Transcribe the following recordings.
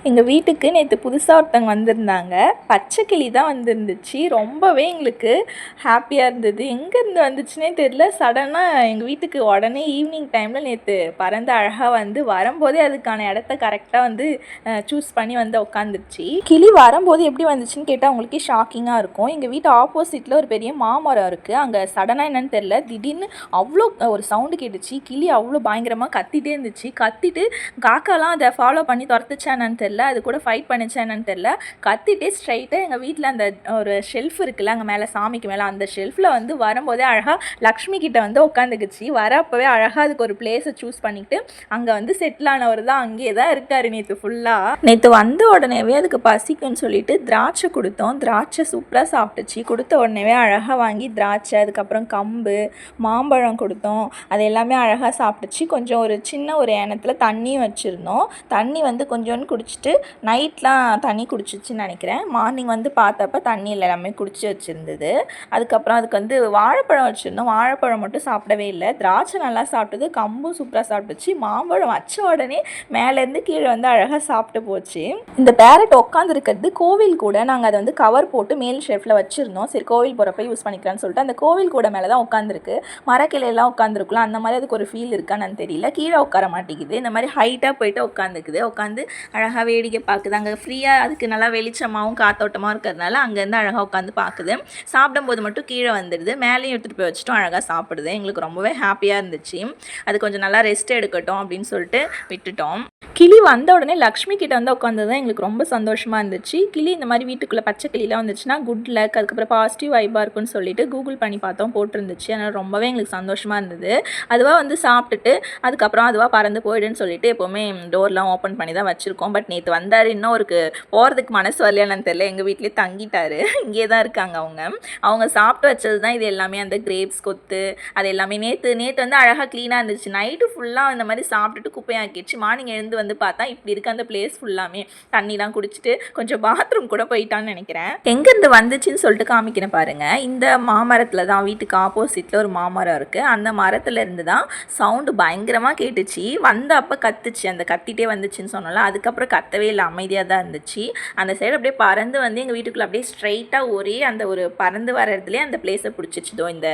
எங்கள் வீட்டுக்கு நேற்று புதுசாக ஒருத்தவங்க வந்திருந்தாங்க. பச்சை கிளி தான் வந்துருந்துச்சு. ரொம்பவே எங்களுக்கு ஹாப்பியாக இருந்தது. எங்கேருந்து வந்துச்சுன்னே தெரியல. சடனாக எங்கள் வீட்டுக்கு உடனே ஈவினிங் டைமில் நேற்று பறந்து அழகாக வந்து வரும்போதே அதுக்கான இடத்த கரெக்டாக வந்து சூஸ் பண்ணி வந்து உட்காந்துருச்சு. கிளி வரும்போது எப்படி வந்துச்சுன்னு கேட்டால் அவங்களுக்கே ஷாக்கிங்காக இருக்கும். எங்கள் வீட்டு ஆப்போசிட்டில் ஒரு பெரிய மாமரம் இருக்குது. அங்கே சடனாக என்னன்னு தெரியல, திடீர்னு அவ்வளோ ஒரு சவுண்டு கேட்டுச்சு. கிளி அவ்வளோ பயங்கரமாக கத்திட்டே இருந்துச்சு. கத்திட்டு காக்காலாம் அதை ஃபாலோ பண்ணி துரத்துச்சா என்னன்னு தெரில, அது கூட ஃபைட் பண்ணிச்சா என்னன்னு தெரில. கத்திட்டே ஸ்ட்ரைட்டாக எங்கள் வீட்டில் அந்த ஒரு ஷெல்ஃப் இருக்குல்ல, அங்கே மேலே சாமிக்கு மேலே, அந்த ஷெல்ஃபில் வந்து வரும்போதே அழகாக லக்ஷ்மி கிட்ட வந்து உட்காந்துக்குச்சு. வரப்போவே அழகாக அதுக்கு ஒரு பிளேஸை சூஸ் பண்ணிக்கிட்டு அங்கே வந்து செட்டில் ஆனவர் தான் அங்கேயே தான் இருக்கார் நேற்று ஃபுல்லாக. நேற்று வந்த உடனேவே அதுக்கு பசிக்குன்னு சொல்லிட்டு திராட்சை கொடுத்தோம். திராட்சை சூப்பராக சாப்பிட்டுச்சு. கொடுத்த உடனேவே அழகாக வாங்கி திராட்சை, அதுக்கப்புறம் கம்பு, மாம்பழம் கொடுத்தோம். அது எல்லாமே அழகாக சாப்பிட்டுச்சு. கொஞ்சம் ஒரு சின்ன ஒரு ஏனத்தில் தண்ணியும் வச்சுருந்தோம். தண்ணி வந்து கொஞ்சோன்னு குடிச்சிட்டு நைட்லாம் தண்ணி குடிச்சிச்சுன்னு நினைக்கிறேன். மார்னிங் வந்து பார்த்தப்ப தண்ணி எல்லாமே குடிச்சு வச்சுருந்தது. அதுக்கப்புறம் அதுக்கு வந்து வாழைப்பழம் வச்சுருந்தோம். வாழைப்பழம் மட்டும் சாப்பிடவே இல்லை. திராட்சை நல்லா சாப்பிட்டது. கம்பும் சூப்பராக சாப்பிட்டுச்சு. மாம்பழம் வச்ச உடனே மேலேருந்து கீழே வந்து அழகாக சாப்பிட்டு போச்சு. இந்த பேரட் உட்காந்துருக்கிறது கோவில் கூட. நாங்கள் அதை வந்து கவர் போட்டு மேல் ஷெல்ஃபில் வச்சுருந்தோம். சரி கோவில் போகிறப்ப யூஸ் பண்ணிக்கலான்னு சொல்லிட்டு அந்த கோவில் கூட மேலே தான் உட்காந்துருக்கு. மரக்கிளையெல்லாம் உட்காந்துருக்கலாம். அந்த மாதிரி அதுக்கு ஒரு ஃபீல் இருக்கான்னு தெரியல. கீழே உட்கார மாட்டேங்குது. இந்த மாதிரி ஹைட்டாக போயிட்டு உட்காந்துக்குது. உட்காந்து அழகாக வேடிக்கை பார்க்குது. அங்கே ஃப்ரீயாக அதுக்கு நல்லா வெளிச்சமாகவும் காத்தோட்டமாக இருக்கிறதுனால அங்கேருந்து அழகாக உட்காந்து பார்க்குது. சாப்பிடும்போது மட்டும் கீழே வந்துடுது. மேலேயும் எடுத்துகிட்டு போய் வச்சுட்டும் அழகாக சாப்பிடுது. எங்களுக்கு ரொம்பவே ஹாப்பியாக இருந்துச்சு. அது கொஞ்சம் நல்லா ரெஸ்ட் எடுக்கட்டும் அப்படின்னு சொல்லிட்டு விட்டுட்டோம். கிளி வந்த உடனே லக்ஷ்மி கிட்ட வந்து உட்காந்தது தான் எங்களுக்கு ரொம்ப சந்தோஷமாக இருந்துச்சு. கிளி இந்த மாதிரி வீட்டுக்குள்ளே பச்சை கிளிலாம் வந்துச்சுன்னா குட் லக், அதுக்கப்புறம் பாசிட்டிவ் வைப்பாக இருக்குன்னு சொல்லிட்டு கூகுள் பண்ணி பார்த்தோம், போட்டிருந்துச்சு. அதனால் ரொம்பவே எங்களுக்கு சந்தோஷமாக இருந்தது. அதுவாக வந்து சாப்பிட்டுட்டு அதுக்கப்புறம் அதுவாக பறந்து போயிடுன்னு சொல்லிட்டு எப்போவுமே டோர்லாம் ஓப்பன் பண்ணி தான் வச்சுருக்கோம். பட் நேற்று வந்தார். இன்னும் அவருக்கு போகிறதுக்கு மனசு வரலையான்னு தெரியல. எங்கள் வீட்லேயே தங்கிட்டார். இங்கே தான் இருக்காங்க அவங்க சாப்பிட்டு வச்சது தான் இது எல்லாமே. அந்த கிரேப்ஸ் கொத்து அது எல்லாமே நேற்று வந்து அழகாக க்ளீனாக இருந்துச்சு. நைட்டு ஃபுல்லாக இந்த மாதிரி சாப்பிட்டுட்டு குப்பையாக்கிடுச்சு. மார்னிங் எழுந்து வந்து பார்த்தா இப்படி இருக்குது அந்த பிளேஸ் ஃபுல்லாமே. தண்ணிலாம் குடிச்சிட்டு கொஞ்சம் பாத்ரூம் கூட போயிட்டான்னு நினைக்கிறேன். எங்கேருந்து வந்துச்சுன்னு சொல்லிட்டு காமிக்கிறேன் பாருங்கள். இந்த மாமரத்தில் தான், வீட்டுக்கு ஆப்போசிட்டில் ஒரு மாமரம் இருக்குது. அந்த மரத்தில் இருந்து தான் சவுண்டு பயங்கரமாக கேட்டுச்சு. வந்த அப்போ கத்துச்சு. அந்த கத்திட்டே வந்துச்சுன்னு சொன்னோம்ல, அதுக்கப்புறம் கத்தவே இல்லை, அமைதியாக தான் இருந்துச்சு. அந்த சைடு அப்படியே பறந்து வந்து எங்கள் வீட்டுக்குள்ளே அப்படியே ஸ்ட்ரைட்டாக ஒரே அந்த ஒரு பறந்து வர இடத்துலேயே அந்த பிளேஸை பிடிச்சிச்சுதோ. இந்த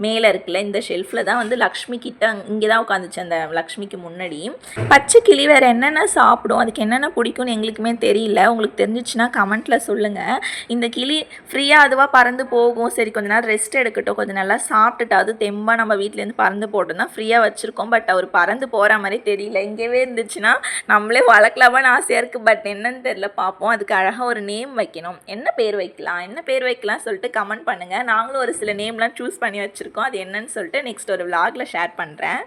மேலே இருக்குல்ல, இந்த ஷெல்ஃபில் தான் வந்து லக்ஷ்மி கிட்ட இங்கே தான் உட்காந்துச்சு. அந்த லக்ஷ்மிக்கு முன்னாடி பச்சை கிளி வேறு என்னென்ன சாப்பிடும், அதுக்கு என்னென்ன பிடிக்கும்னு எங்களுக்குமே தெரியல. உங்களுக்கு தெரிஞ்சிச்சுன்னா கமெண்ட்டில் சொல்லுங்கள். இந்த கிளி ஃப்ரீயாக அதுவாக பறந்து போகும். சரி கொஞ்ச நேரம் ரெஸ்ட் எடுக்கட்டும், கொஞ்சம் நல்லா சாப்பிட்டுட்டு அது தெம்பாக நம்ம வீட்டிலேருந்து பறந்து போட்டோம் தான் ஃப்ரீயாக வச்சுருக்கோம். பட் அவர் பறந்து போகிற மாதிரி தெரியல. இங்கேவே இருந்துச்சுன்னா நம்மளே வளர்க்கலாமான்னு ஆசையாக இருக்குது. பட் என்னன்னு தெரியல, பார்ப்போம். அதுக்கு அழகாக ஒரு நேம் வைக்கணும். என்ன பேர் வைக்கலாம் சொல்லிட்டு கமெண்ட் பண்ணுங்கள். நாங்களும் ஒரு சில நேம்லாம் சூஸ் பண்ணி வச்சுருக்கோம். அது என்னன்னு சொல்லிட்டு நெக்ஸ்ட் ஒரு vlogல ஷேர் பண்ணுறேன்.